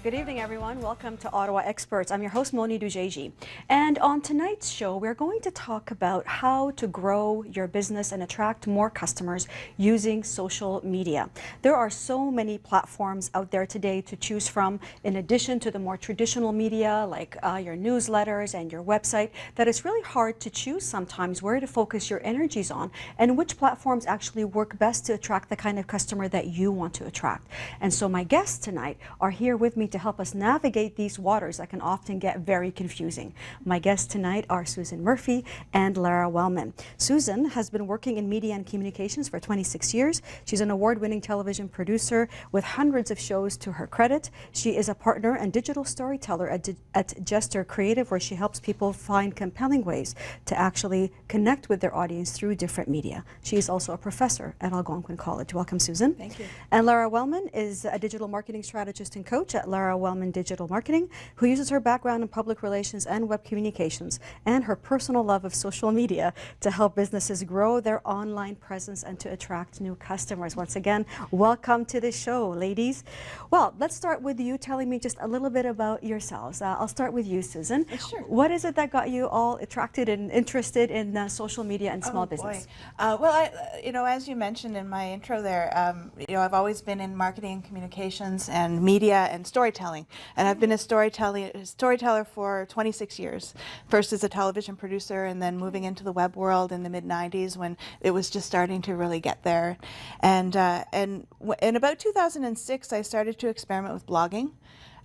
Good evening, everyone. Welcome to Ottawa Experts. I'm your host, Moni Dujeji. And on tonight's show, we're going to talk about how to grow your business and attract more customers using social media. There are so many platforms out there today to choose from, in addition to the more traditional media like your newsletters and your website, that it's really hard to choose sometimes where to focus your energies on and which platforms actually work best to attract the kind of customer that you want to attract. And so my guests tonight are here with me to help us navigate these waters that can often get very confusing. My guests tonight are Susan Murphy and Lara Wellman. Susan has been working in media and communications for 26 years. She's an award-winning television producer with hundreds of shows to her credit. She is a partner and digital storyteller at Jester Creative, where she helps people find compelling ways to actually connect with their audience through different media. She is also a professor at Algonquin College. Welcome, Susan. Thank you. And Lara Wellman is a digital marketing strategist and coach at Lara Wellman Digital Marketing, who uses her background in public relations and web communications and her personal love of social media to help businesses grow their online presence and to attract new customers. Once again, welcome to the show, ladies. Well, let's start with you telling me just a little bit about yourselves. I'll start with you, Susan. Sure. What is it that got you all attracted and interested in social media and small business? Well, as you mentioned in my intro there, I've always been in marketing and communications and media and storytelling. And I've been a storyteller for 26 years. First as a television producer and then moving into the web world in the mid-90s when it was just starting to really get there. And in about 2006, I started to experiment with blogging.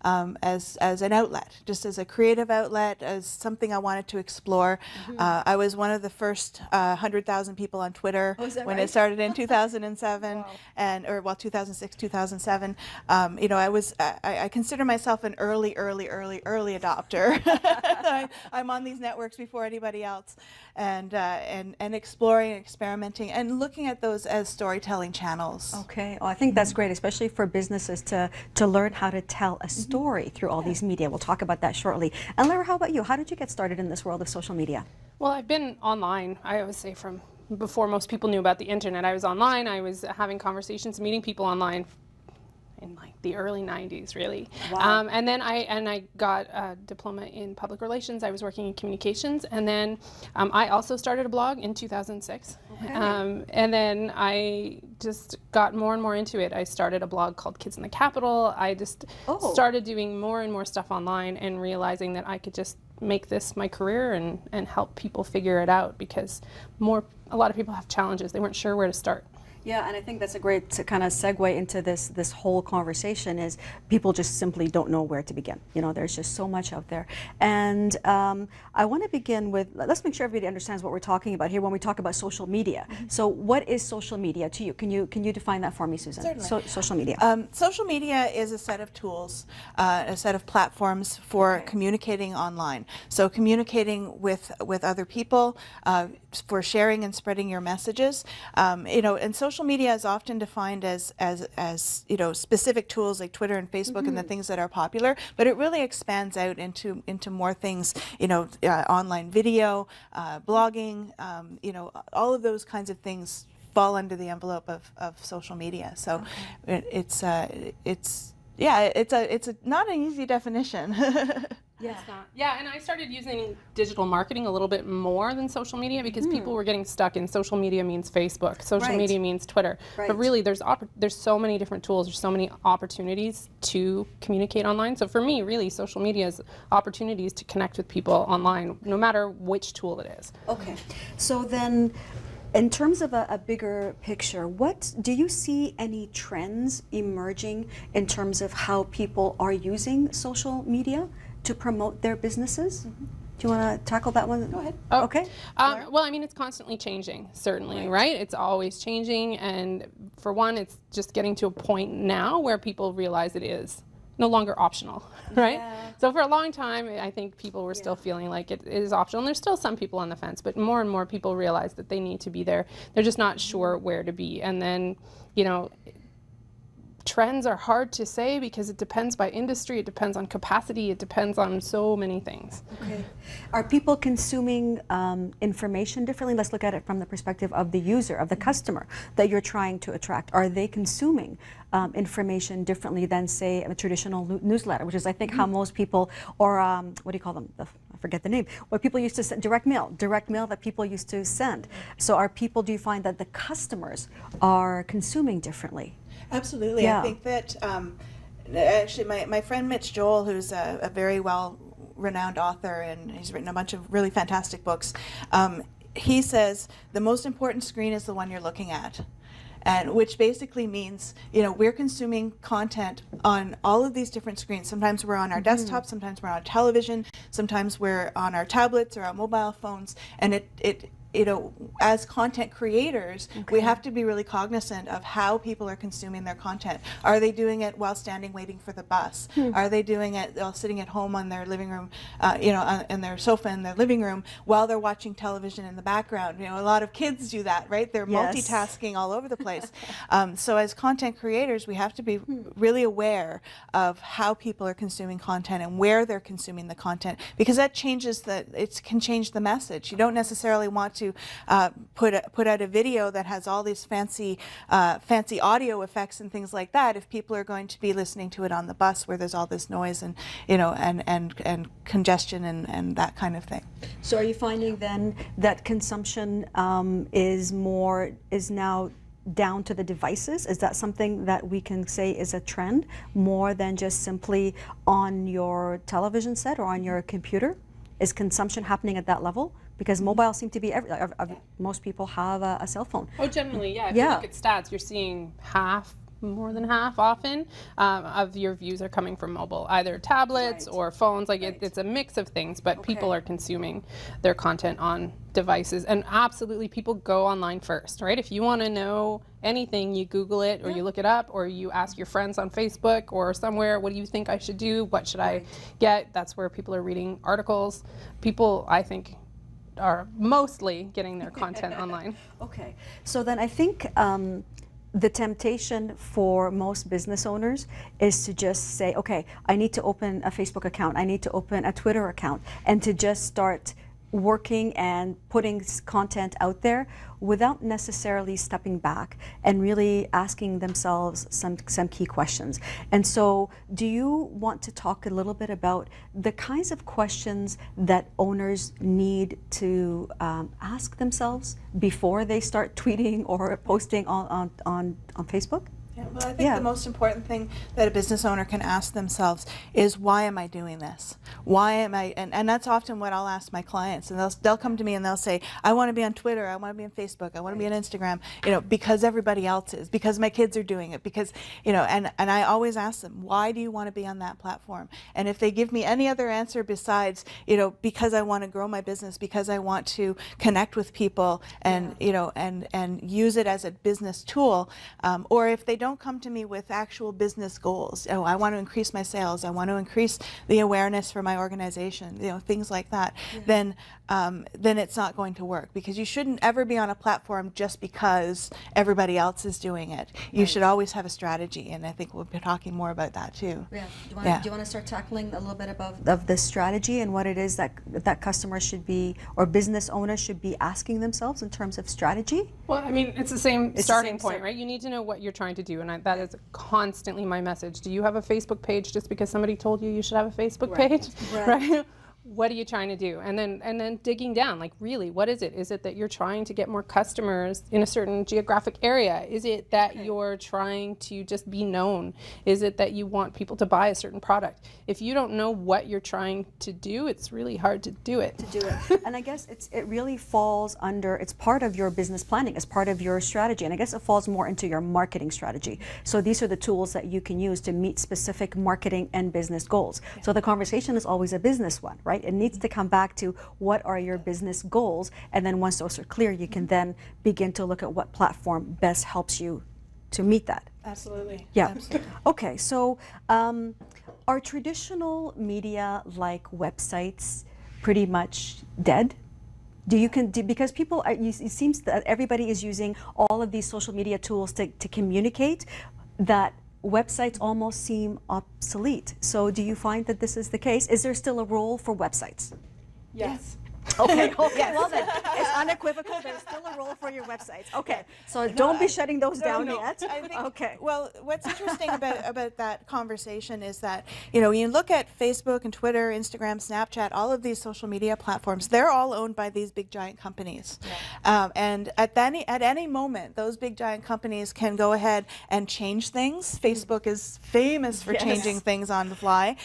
As an outlet, just as a creative outlet, as something I wanted to explore. I was one of the first 100,000 people on Twitter when it started in 2007, wow. 2006, 2007. I consider myself an early adopter. I'm on these networks before anybody else, and exploring, experimenting, and looking at those as storytelling channels. Okay, well, I think that's great, especially for businesses to learn how to tell a story through all these media. We'll talk about that shortly. And Lara, how about you? How did you get started in this world of social media? Well, I've been online, I always say, from before most people knew about the internet. I was online, I was having conversations, meeting people online in like the early 90s, really. Wow. And then I got a diploma in public relations. I was working in communications, and then I also started a blog in 2006. Okay. And then I just got more and more into it. I started a blog called Kids in the Capital. I just started doing more and more stuff online and realizing that I could just make this my career and help people figure it out, because a lot of people have challenges. They weren't sure where to start. Yeah, and I think that's a great kind of segue into this whole conversation is people just simply don't know where to begin. You know, there's just so much out there. And I want to begin with, let's make sure everybody understands what we're talking about here when we talk about social media. So what is social media to you? Can you define that for me, Susan? Certainly. Social media. Social media is a set of tools, a set of platforms for communicating online. So communicating with other people, for sharing and spreading your messages. And social media is often defined as specific tools like Twitter and Facebook and the things that are popular, but it really expands out into more things. Online video, blogging, all of those kinds of things fall under the envelope of social media. So it's not an easy definition. Yeah. It's not. Yeah, and I started using digital marketing a little bit more than social media because people were getting stuck in social media means Facebook, social media means Twitter. Right. But really there's so many different tools, there's so many opportunities to communicate online. So for me, really, social media is opportunities to connect with people online, no matter which tool it is. Okay, so then in terms of a bigger picture, what do you see any trends emerging in terms of how people are using social media to promote their businesses? Do you want to tackle that one? Go ahead. Okay. Well, I mean, it's constantly changing, certainly, right? It's always changing, and for one, it's just getting to a point now where people realize it is no longer optional, right? Yeah. So for a long time, I think people were still feeling like it is optional, and there's still some people on the fence, but more and more people realize that they need to be there. They're just not sure where to be, and then, trends are hard to say because it depends by industry, it depends on capacity, it depends on so many things. Okay. Are people consuming information differently? Let's look at it from the perspective of the user, of the customer that you're trying to attract. Are they consuming information differently than, say, a traditional newsletter, which is, I think, how most people, or what do you call them? I forget the name. What people used to send, direct mail that people used to send. So are people, do you find that the customers are consuming differently? Absolutely. Yeah. I think that actually my friend Mitch Joel, who's a very well-renowned author, and he's written a bunch of really fantastic books, he says the most important screen is the one you're looking at. And which basically means, we're consuming content on all of these different screens. Sometimes we're on our desktop, sometimes we're on television, sometimes we're on our tablets or our mobile phones, and it as content creators, we have to be really cognizant of how people are consuming their content. Are they doing it while standing waiting for the bus? Are they doing it while sitting at home on their living room, on their sofa in their living room while they're watching television in the background? A lot of kids do that, right? They're multitasking all over the place. So as content creators, we have to be really aware of how people are consuming content and where they're consuming the content, because that changes it can change the message. You don't necessarily want to put out a video that has all these fancy audio effects and things like that if people are going to be listening to it on the bus where there's all this noise and and congestion and that kind of thing. So are you finding then that consumption is now down to the devices? Is that something that we can say is a trend more than just simply on your television set or on your computer? Is consumption happening at that level? Because mobile seem to be most people have a cell phone. Oh, generally, yeah. If you look at stats, you're seeing more than half often of your views are coming from mobile, either tablets or phones. Like it's a mix of things, but people are consuming their content on devices. And absolutely, people go online first, right? If you want to know anything, you Google it or you look it up or you ask your friends on Facebook or somewhere, what do you think I should do? What should I get? That's where people are reading articles. People, I think, are mostly getting their content online. Okay, so then I think the temptation for most business owners is to just say, okay, I need to open a Facebook account, I need to open a Twitter account, and to just start working and putting content out there without necessarily stepping back and really asking themselves some key questions. And so do you want to talk a little bit about the kinds of questions that owners need to ask themselves before they start tweeting or posting on Facebook? Yeah, well, I think the most important thing that a business owner can ask themselves is, why am I doing this? Why am I, and that's often what I'll ask my clients, and they'll come to me and they'll say, I want to be on Twitter, I want to be on Facebook, I want to be on Instagram, because everybody else is, because my kids are doing it, because, and I always ask them, why do you want to be on that platform? And if they give me any other answer besides, because I want to grow my business, because I want to connect with people and, and use it as a business tool, or if they don't come to me with actual business goals. I want to increase my sales. I want to increase the awareness for my organization. Things like that. Then it's not going to work, because you shouldn't ever be on a platform just because everybody else is doing it. You should always have a strategy, and I think we'll be talking more about that too. Yeah. Do you want to start tackling a little bit of the strategy and what it is that customers should be, or business owners should be asking themselves in terms of strategy? Well, I mean, it's the same starting point, right? You need to know what you're trying to do, and that is constantly my message. Do you have a Facebook page just because somebody told you should have a Facebook page? Right? What are you trying to do? And then digging down, like, really, what is it? Is it that you're trying to get more customers in a certain geographic area? Is it that you're trying to just be known? Is it that you want people to buy a certain product? If you don't know what you're trying to do, it's really hard to do it. And I guess it really falls under, it's part of your business planning, it's part of your strategy, and I guess it falls more into your marketing strategy. So these are the tools that you can use to meet specific marketing and business goals. So the conversation is always a business one, right? It needs to come back to what are your business goals, and then once those are clear, you can then begin to look at what platform best helps you to meet that. Absolutely. Yeah. Absolutely. Okay, so are traditional media like websites pretty much dead? Because people it seems that everybody is using all of these social media tools to communicate, that websites almost seem obsolete. So do you find that this is the case? Is there still a role for websites? Yes. Okay, well then, it's unequivocal. There's still a role for your websites. Okay, so don't be shutting those down yet. I think, okay. Well, what's interesting about that conversation is that, when you look at Facebook and Twitter, Instagram, Snapchat, all of these social media platforms, they're all owned by these big giant companies. Yeah. And at any moment, those big giant companies can go ahead and change things. Facebook is famous for changing things on the fly.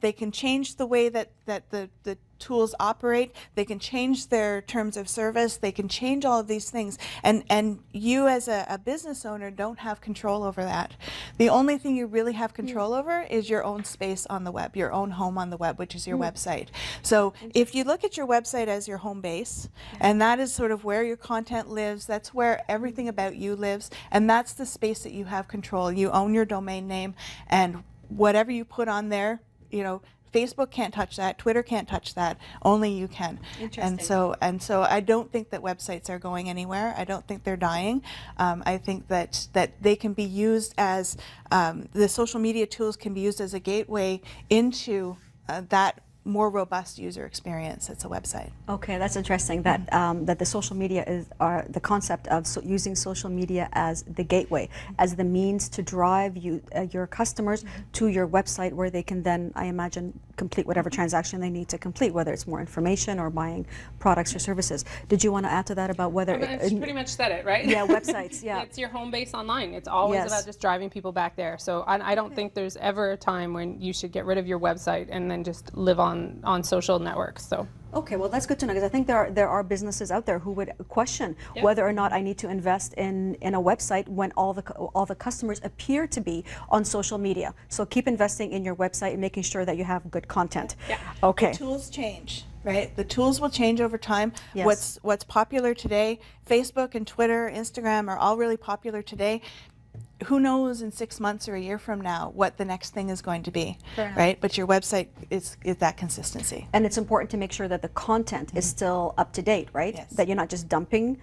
They can change the way that the tools operate. They can change their terms of service. They can change all of these things. And you as a business owner don't have control over that. The only thing you really have control over is your own space on the web, your own home on the web, which is your website. So if you look at your website as your home base, and that is sort of where your content lives, that's where everything about you lives, and that's the space that you have control. You own your domain name, and whatever you put on there, Facebook can't touch that. Twitter can't touch that. Only you can. Interesting. And so I don't think that websites are going anywhere. I don't think they're dying. I think that they can be used as the social media tools can be used as a gateway into that more robust user experience. It's a website. Okay, that's interesting. That that the social media is the concept of using social media as the gateway, as the means to drive your customers to your website, where they can then, I imagine, complete whatever transaction they need to complete, whether it's more information or buying products or services. Did you want to add to that about whether? It's pretty much said it, right? Yeah, websites. Yeah, it's your home base online. It's always about just driving people back there. So I don't think there's ever a time when you should get rid of your website and then just live on social networks. So. Okay, well that's good to know, because I think there are businesses out there who would question whether or not I need to invest in a website when all the customers appear to be on social media. So keep investing in your website and making sure that you have good content. Yeah. Okay. The tools change, right? The tools will change over time. Yes. What's popular today, Facebook and Twitter, Instagram are all really popular today. Who knows in 6 months or a year from now what the next thing is going to be, right? But your website is that consistency. And it's important to make sure that the content is still up to date, right? Yes. That you're not just dumping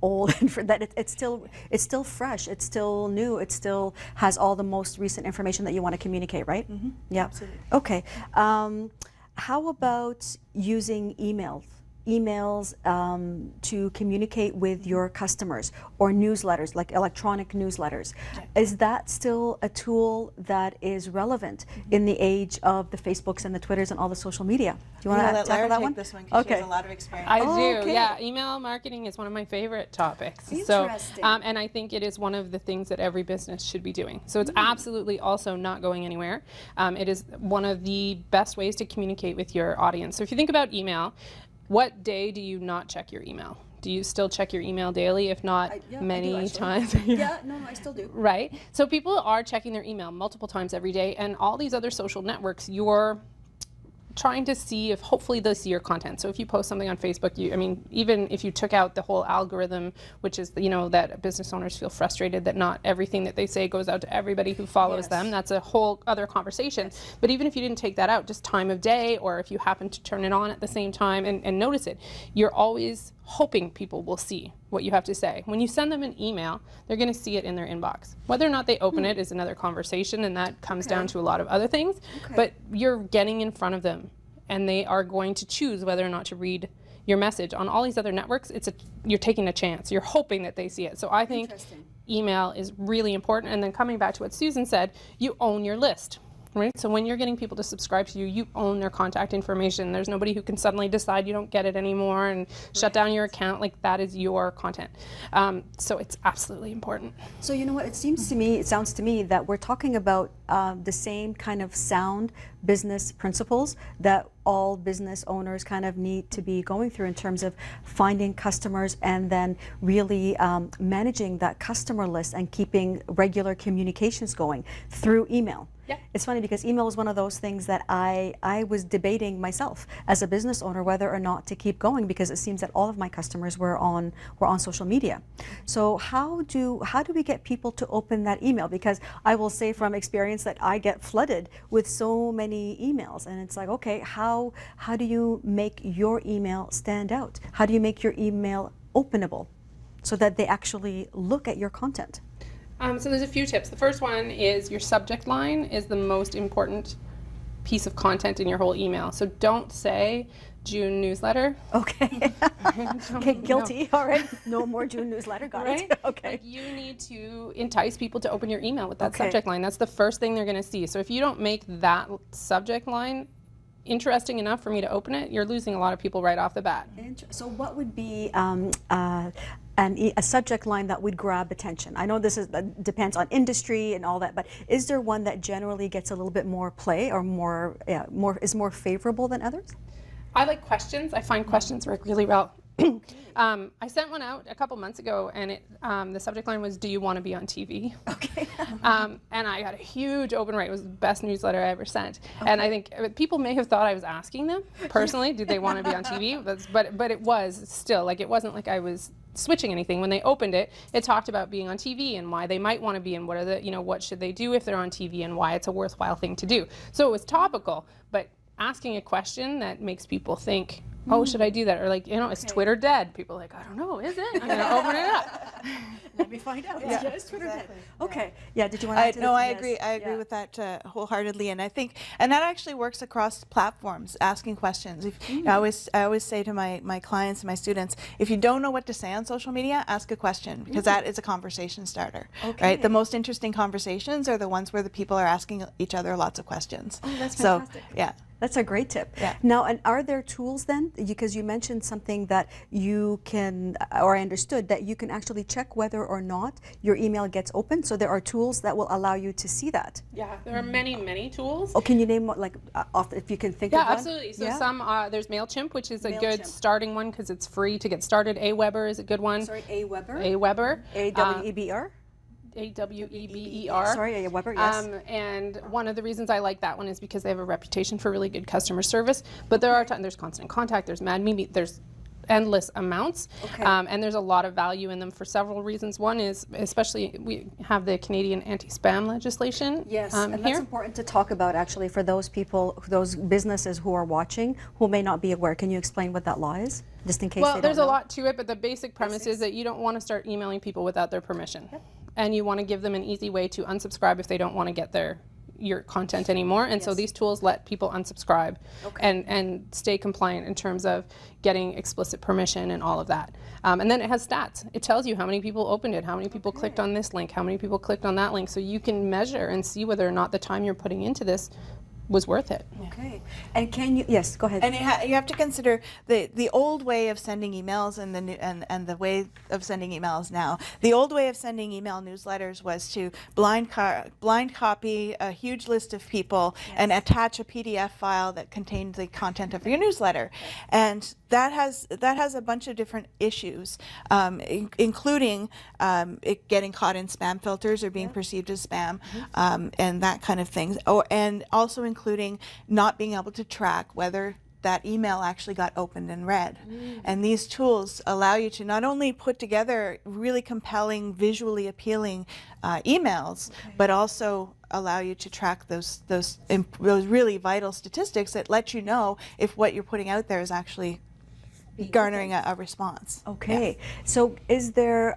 old, that it's still fresh, it's still new, it still has all the most recent information that you want to communicate, right? Yeah. Absolutely. Okay. How about using emails to communicate with your customers, or newsletters, like electronic newsletters? Is that still a tool that is relevant in the age of the Facebooks and the Twitters and all the social media? Do you want to tackle that one? This one, 'cause she has a lot of experience. I do, okay. yeah. Email marketing is one of my favorite topics. Interesting. So, and I think it is one of the things that every business should be doing. So it's absolutely also not going anywhere. It is one of the best ways to communicate with your audience. So if you think about email, what day do you not check your email? Do you still check your email daily, if not many times? Yeah, no, I still do. Right? So people are checking their email multiple times every day, and all these other social networks, you're trying to see if hopefully they'll see your content. So if you post something on Facebook, even if you took out the whole algorithm, which is, that business owners feel frustrated that not everything that they say goes out to everybody who follows them. That's a whole other conversation. But even if you didn't take that out, just time of day, or if you happen to turn it on at the same time and notice it, you're always hoping people will see what you have to say. When you send them an email, they're going to see it in their inbox. Whether or not they open it is another conversation, and that comes down to a lot of other things. But you're getting in front of them, and they are going to choose whether or not to read your message. On all these other networks, you're taking a chance. You're hoping that they see it. So I think email is really important. And then coming back to what Susan said, you own your list. Right? So when you're getting people to subscribe to you, you own their contact information. There's nobody who can suddenly decide you don't get it anymore and shut down your account. Like, that is your content. So it's absolutely important. So you know what, it sounds to me that we're talking about the same kind of sound business principles that all business owners kind of need to be going through in terms of finding customers and then really managing that customer list and keeping regular communications going through email. Yeah. It's funny because email is one of those things that I was debating myself as a business owner whether or not to keep going, because it seems that all of my customers were on social media. So how do we get people to open that email? Because I will say from experience that I get flooded with so many emails, and it's like, okay, how do you make your email stand out? How do you make your email openable so that they actually look at your content? So there's a few tips. The first one is your subject line is the most important piece of content in your whole email. So don't say June newsletter. Okay. Okay, guilty. All right. No more June newsletter. Got it. Okay. Like you need to entice people to open your email with that subject line. That's the first thing they're going to see. So if you don't make that subject line interesting enough for me to open it, you're losing a lot of people right off the bat. So what would be a subject line that would grab attention? I know this depends on industry and all that, but is there one that generally gets a little bit more play or is more favorable than others? I like questions. I find questions work really well. I sent one out a couple months ago, and the subject line was, "Do you want to be on TV?" Okay. And I got a huge open rate. It was the best newsletter I ever sent. Okay. And I think people may have thought I was asking them personally, did they want to be on TV? But it was still, like, it wasn't like I was switching anything. When they opened it, it talked about being on TV and why they might want to be, and what are the, what should they do if they're on TV, and why it's a worthwhile thing to do. So it was topical, but asking a question that makes people think, oh, should I do that? Or like, is Twitter dead? People are like, I don't know, is it? I'm going to open it up. Let me find out. Yeah, is Twitter exactly. dead? Okay. Yeah, did you want to add to No, I yes. agree. I agree with that wholeheartedly. And I think, and that actually works across platforms, asking questions. I always say to my clients and my students, if you don't know what to say on social media, ask a question, because that is a conversation starter. Okay. Right? The most interesting conversations are the ones where the people are asking each other lots of questions. Oh, that's fantastic. So, yeah. That's a great tip. Yeah. Now, and are there tools then, because you mentioned something that you can, or I understood, that you can actually check whether or not your email gets open, so there are tools that will allow you to see that? Yeah, there are many, many tools. Oh, can you name, like, if you can think of one? Yeah, absolutely. So there's MailChimp, which is a good starting one because it's free to get started. Aweber is a good one. Sorry, Aweber? Aweber. A-W-E-B-R? A-W-E-B-E-R. Sorry, Weber, yes. And one of the reasons I like that one is because they have a reputation for really good customer service. But there are there's Constant Contact, there's Mad Me, there's endless amounts. Okay. And there's a lot of value in them for several reasons. One is, especially, we have the Canadian anti-spam legislation. Yes, and that's important to talk about, actually, for those people, those businesses who are watching, who may not be aware. Can you explain what that law is, just in case they don't know? Well, there's a lot to it, but the basic premise is that you don't want to start emailing people without their permission. Yep. And you want to give them an easy way to unsubscribe if they don't want to get your content anymore. And so these tools let people unsubscribe and stay compliant in terms of getting explicit permission and all of that. And then it has stats. It tells you how many people opened it, how many people clicked on this link, how many people clicked on that link. So you can measure and see whether or not the time you're putting into this was worth it. Okay. And can you, yes, go ahead. And you have to consider the old way of sending emails and the new, and the way of sending emails now. The old way of sending email newsletters was to blind copy a huge list of people and attach a PDF file that contained the content of your newsletter. And that has a bunch of different issues, including it getting caught in spam filters or being perceived as spam, and that kind of thing. And also including not being able to track whether that email actually got opened and read. And these tools allow you to not only put together really compelling, visually appealing emails, but also allow you to track those really vital statistics that let you know if what you're putting out there is actually garnering a response. Okay. Yeah. So is there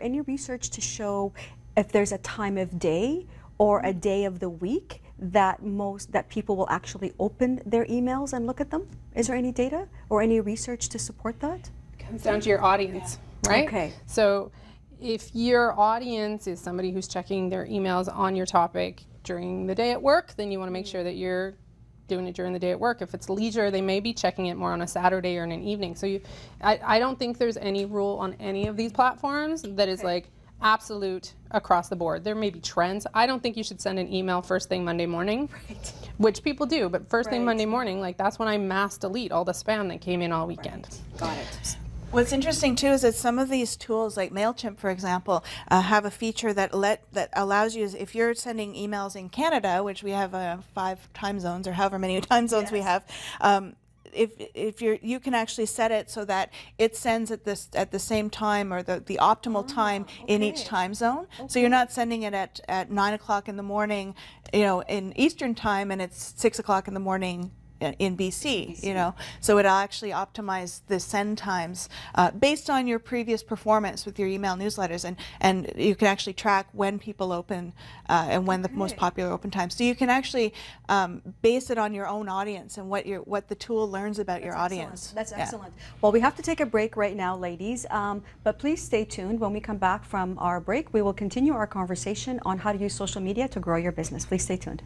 any research to show if there's a time of day or a day of the week that people will actually open their emails and look at them? Is there any data or any research to support that? It comes down to your audience, right? Okay. So if your audience is somebody who's checking their emails on your topic during the day at work, then you want to make sure that you're doing it during the day at work. If it's leisure, they may be checking it more on a Saturday or in an evening. So I don't think there's any rule on any of these platforms that is like absolute across the board. There may be trends. I don't think you should send an email first thing Monday morning, which people do, but first thing Monday morning, like that's when I mass delete all the spam that came in all weekend. Got it. What's interesting too is that some of these tools, like MailChimp, for example, have a feature that allows you, if you're sending emails in Canada, which we have 5 time zones or however many time zones we have, if you can actually set it so that it sends at the same time, or the optimal time in each time zone. So you're not sending it at 9 o'clock in the morning, in Eastern time, and it's 6 o'clock in the morning in BC, you know, so it'll actually optimize the send times based on your previous performance with your email newsletters, and you can actually track when people open and when the most popular open times. So you can actually base it on your own audience and what the tool learns about your audience. That's excellent. Well, we have to take a break right now, ladies, but please stay tuned. When we come back from our break, we will continue our conversation on how to use social media to grow your business. Please stay tuned.